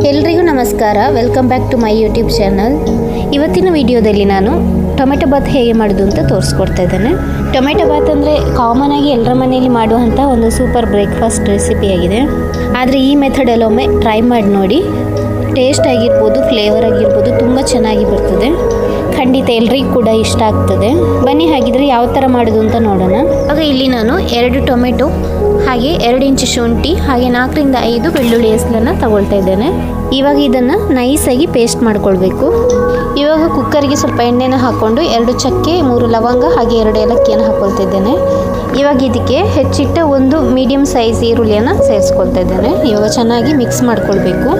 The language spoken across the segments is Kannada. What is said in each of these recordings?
ಎಲ್ರಿಗೂ ನಮಸ್ಕಾರ, welcome back to my YouTube channel. ಇವತ್ತಿನ ವಿಡಿಯೋದಲ್ಲಿ ನಾನು ಟೊಮೆಟೊ ಬಾತ್ ಹೇಗೆ ಮಾಡೋದು ಅಂತ ತೋರಿಸ್ಕೊಡ್ತಾ ಇದ್ದೇನೆ. ಟೊಮೆಟೊ ಬಾತ್ ಅಂದರೆ ಕಾಮನ್ ಆಗಿ ಎಲ್ಲರ ಮನೆಯಲ್ಲಿ ಮಾಡುವಂಥ ಒಂದು ಸೂಪರ್ ಬ್ರೇಕ್ಫಾಸ್ಟ್ ರೆಸಿಪಿಯಾಗಿದೆ. ಆದರೆ ಈ ಮೆಥಡಲ್ಲಿ ಒಮ್ಮೆ ಟ್ರೈ ಮಾಡಿ ನೋಡಿ. ಟೇಸ್ಟ್ ಆಗಿರ್ಬೋದು, ಫ್ಲೇವರ್ ಆಗಿರ್ಬೋದು ತುಂಬ ಚೆನ್ನಾಗಿ ಬರ್ತದೆ. ಖಂಡಿತ ಎಲ್ರಿಗೂ ಕೂಡ ಇಷ್ಟ ಆಗ್ತದೆ. ಬನ್ನಿ ಹಾಗಿದ್ರೆ ಯಾವ ಥರ ಮಾಡೋದು ಅಂತ ನೋಡೋಣ. ಆಗ ಇಲ್ಲಿ ನಾನು 2 ಟೊಮೆಟೊ ಹಾಗೆ 2 ಇಂಚು ಶುಂಠಿ ಹಾಗೆ 4 ರಿಂದ 5 ಬೆಳ್ಳುಳ್ಳಿ ಹೆಸರನ್ನು ತಗೊಳ್ತಾ ಇದ್ದೇನೆ. ಇವಾಗ ಇದನ್ನು ನೈಸಾಗಿ ಪೇಸ್ಟ್ ಮಾಡ್ಕೊಳ್ಬೇಕು. ಇವಾಗ ಕುಕ್ಕರ್ಗೆ ಸ್ವಲ್ಪ ಎಣ್ಣೆನ ಹಾಕ್ಕೊಂಡು 2 ಚಕ್ಕೆ 3 ಲವಂಗ ಹಾಗೆ 2 ಏಲಕ್ಕಿಯನ್ನು ಹಾಕ್ಕೊಳ್ತಾ ಇದ್ದೇನೆ. ಇವಾಗ ಇದಕ್ಕೆ ಹೆಚ್ಚಿಟ್ಟ ಒಂದು ಮೀಡಿಯಮ್ ಸೈಜ್ ಈರುಳ್ಳಿಯನ್ನು ಸೇರಿಸ್ಕೊಳ್ತಾ ಇದ್ದೇನೆ. ಇವಾಗ ಚೆನ್ನಾಗಿ ಮಿಕ್ಸ್ ಮಾಡ್ಕೊಳ್ಬೇಕು.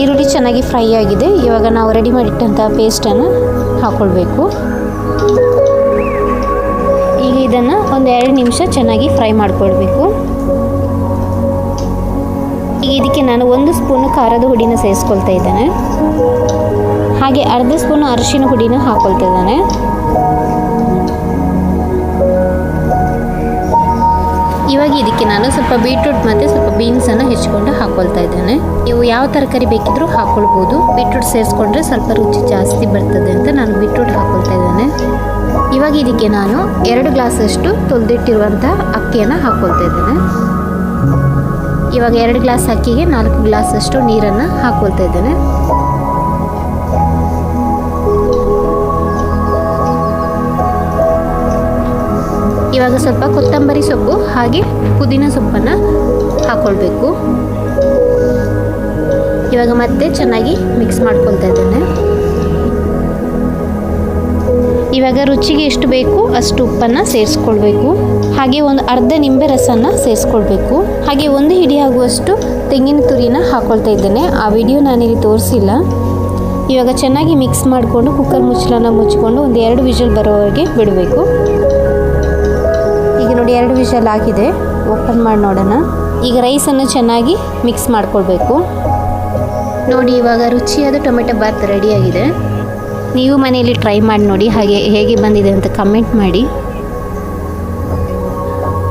ಈರುಳ್ಳಿ ಚೆನ್ನಾಗಿ ಫ್ರೈ ಆಗಿದೆ. ಇವಾಗ ನಾವು ರೆಡಿ ಮಾಡಿಟ್ಟಂಥ ಪೇಸ್ಟನ್ನು ಹಾಕ್ಕೊಳ್ಬೇಕು. ಈಗ ಇದನ್ನು ಒಂದು 2 ನಿಮಿಷ ಚೆನ್ನಾಗಿ ಫ್ರೈ ಮಾಡ್ಕೊಳ್ಬೇಕು. ಈಗ ಇದಕ್ಕೆ ನಾನು 1 ಸ್ಪೂನು ಖಾರದ ಹುಡಿನ ಸೇರಿಸ್ಕೊಳ್ತಾ ಇದ್ದೇನೆ. ಹಾಗೆ ಅರ್ಧ ಸ್ಪೂನು ಅರಿಶಿನ ಹುಡಿನ ಹಾಕ್ಕೊಳ್ತಾ ಇದ್ದೇನೆ. ಇವಾಗ ಇದಕ್ಕೆ ನಾನು ಸ್ವಲ್ಪ ಬೀಟ್ರೂಟ್ ಮತ್ತು ಸ್ವಲ್ಪ ಬೀನ್ಸನ್ನು ಹೆಚ್ಚಿಕೊಂಡು ಹಾಕ್ಕೊಳ್ತಾ ಇದ್ದೇನೆ. ನೀವು ಯಾವ ತರಕಾರಿ ಬೇಕಿದ್ರೂ ಹಾಕ್ಕೊಳ್ಬೋದು. ಬೀಟ್ರೂಟ್ ಸೇರಿಸ್ಕೊಂಡ್ರೆ ಸ್ವಲ್ಪ ರುಚಿ ಜಾಸ್ತಿ ಬರ್ತದೆ ಅಂತ ನಾನು ಬೀಟ್ರೂಟ್ ಹಾಕ್ಕೊಳ್ತಾ ಇದ್ದೇನೆ. ಇವಾಗ ಇದಕ್ಕೆ ನಾನು 2 ಗ್ಲಾಸಷ್ಟು ತೊಳೆದಿಟ್ಟಿರುವಂಥ ಅಕ್ಕಿಯನ್ನು ಹಾಕ್ಕೊಳ್ತಾ ಇದ್ದೇನೆ. ಇವಾಗ 2 ಗ್ಲಾಸ್ ಅಕ್ಕಿಗೆ 4 ಗ್ಲಾಸಷ್ಟು ನೀರನ್ನು ಹಾಕ್ಕೊಳ್ತಾ ಇದ್ದೇನೆ. ಇವಾಗ ಸ್ವಲ್ಪ ಕೊತ್ತಂಬರಿ ಸೊಪ್ಪು ಹಾಗೆ ಪುದೀನ ಸೊಪ್ಪನ್ನು ಹಾಕ್ಕೊಳ್ಬೇಕು. ಇವಾಗ ಮತ್ತೆ ಚೆನ್ನಾಗಿ ಮಿಕ್ಸ್ ಮಾಡ್ಕೊಳ್ತಾ ಇದ್ದೇನೆ. ಇವಾಗ ರುಚಿಗೆ ಎಷ್ಟು ಬೇಕು ಅಷ್ಟು ಉಪ್ಪನ್ನು ಸೇರಿಸ್ಕೊಳ್ಬೇಕು. ಹಾಗೆ ಒಂದು ಅರ್ಧ ನಿಂಬೆ ರಸನ ಸೇರಿಸ್ಕೊಳ್ಬೇಕು. ಹಾಗೆ 1 ಹಿಡಿ ಆಗುವಷ್ಟು ತೆಂಗಿನ ತುರಿನ ಹಾಕ್ಕೊಳ್ತಾ ಇದ್ದೇನೆ. ಆ ವಿಡಿಯೋ ನಾನಿಲ್ಲಿ ತೋರಿಸಿಲ್ಲ. ಇವಾಗ ಚೆನ್ನಾಗಿ ಮಿಕ್ಸ್ ಮಾಡಿಕೊಂಡು ಕುಕ್ಕರ್ ಮುಚ್ಚಳನ ಮುಚ್ಚಿಕೊಂಡು ಒಂದು 2 ವಿಷಲ್ ಬರೋವರೆಗೆ ಬಿಡಬೇಕು. ಈಗ ನೋಡಿ 2 ವಿಷಲ್ ಆಗಿದೆ. ಓಪನ್ ಮಾಡಿ ನೋಡೋಣ. ಈಗ ರೈಸನ್ನು ಚೆನ್ನಾಗಿ ಮಿಕ್ಸ್ ಮಾಡ್ಕೊಳ್ಬೇಕು. ನೋಡಿ ಇವಾಗ ರುಚಿಯಾದ ಟೊಮೆಟೊ ಬಾತ್ ರೆಡಿಯಾಗಿದೆ. ನೀವು ಮನೆಯಲ್ಲಿ ಟ್ರೈ ಮಾಡಿ ನೋಡಿ, ಹಾಗೆ ಹೇಗೆ ಬಂದಿದೆ ಅಂತ ಕಮೆಂಟ್ ಮಾಡಿ.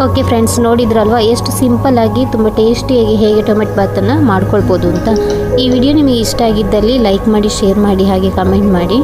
ಓಕೆ ಫ್ರೆಂಡ್ಸ್, ನೋಡಿದ್ರಲ್ವಾ ಎಷ್ಟು ಸಿಂಪಲ್ಲಾಗಿ ತುಂಬ ಟೇಸ್ಟಿಯಾಗಿ ಹೇಗೆ ಟೊಮೆಟೊ ಬಾತನ್ನು ಮಾಡ್ಕೊಳ್ಬೋದು ಅಂತ. ಈ ವಿಡಿಯೋ ನಿಮಗೆ ಇಷ್ಟ ಆಗಿದ್ದಲ್ಲಿ ಲೈಕ್ ಮಾಡಿ, ಶೇರ್ ಮಾಡಿ, ಹಾಗೆ ಕಮೆಂಟ್ ಮಾಡಿ.